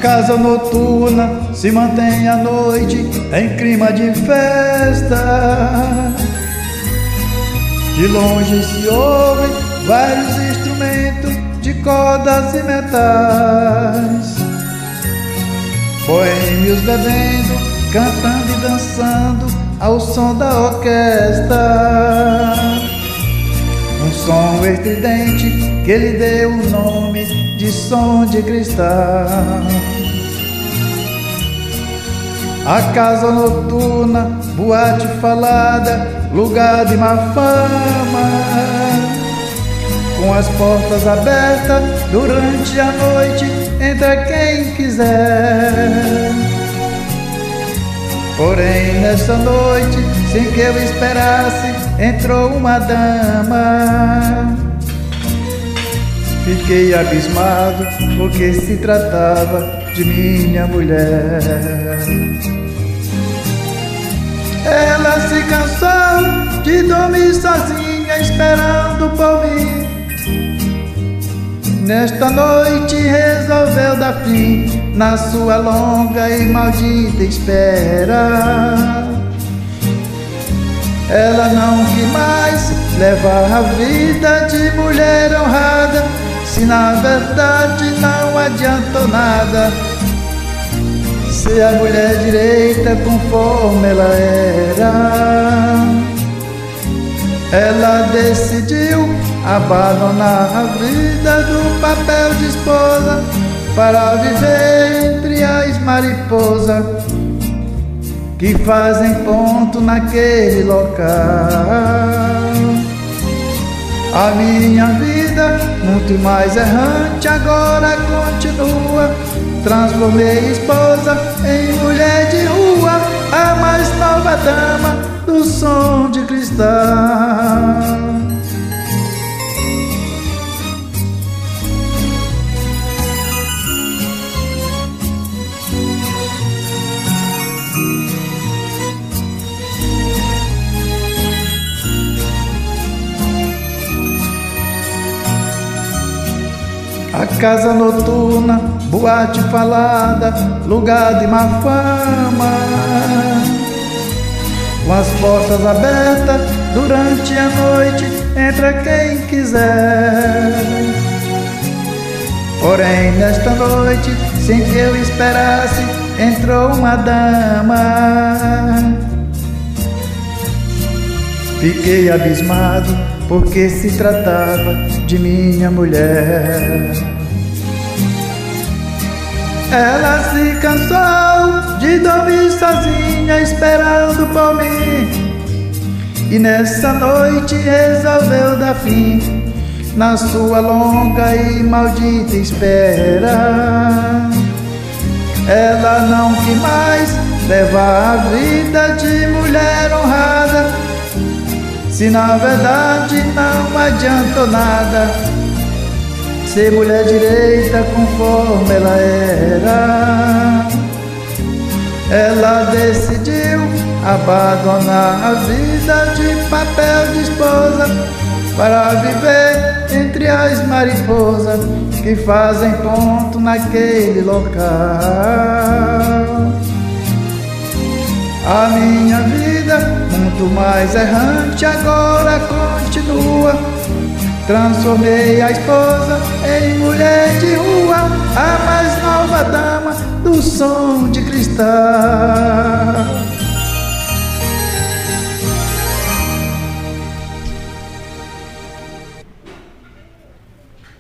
casa noturna se mantém à noite em clima de festa. De longe se ouvem vários instrumentos de cordas e metais, boêmios bebendo, cantando e dançando ao som da orquestra. Um som estridente que lhe deu o nome de som de cristal. A casa noturna, boate falada, lugar de má fama, com as portas abertas durante a noite, entra quem quiser. Porém, nessa noite, sem que eu esperasse, entrou uma dama. Fiquei abismado, porque se tratava de minha mulher. Ela se cansou de dormir sozinha, esperando por mim. Nesta noite resolveu dar fim na sua longa e maldita espera. Ela não quis mais levar a vida de mulher honrada, se na verdade não adiantou nada ser a mulher direita conforme ela era. Ela decidiu abandonar a vida do papel de esposa para viver entre as mariposas que fazem ponto naquele local. A minha vida, muito mais errante, agora continua. Transformei esposa em mulher de rua, a mais nova dama do som de cristal. A casa noturna, boate falada, lugar de má fama, com as portas abertas durante a noite, entra quem quiser. Porém, nesta noite, sem que eu esperasse, entrou uma dama. Fiquei abismado, porque se tratava de minha mulher. Ela se cansou de dormir sozinha, esperando por mim, e nessa noite resolveu dar fim na sua longa e maldita espera. Ela não quis mais levar a vida de mulher honrada, se na verdade não adiantou nada ser mulher direita conforme ela era. Ela decidiu abandonar a vida de papel de esposa para viver entre as mariposas que fazem ponto naquele local. A minha vida, muito mais errante, agora continua. Transformei a esposa em mulher de rua, a mais nova dama do som de cristal.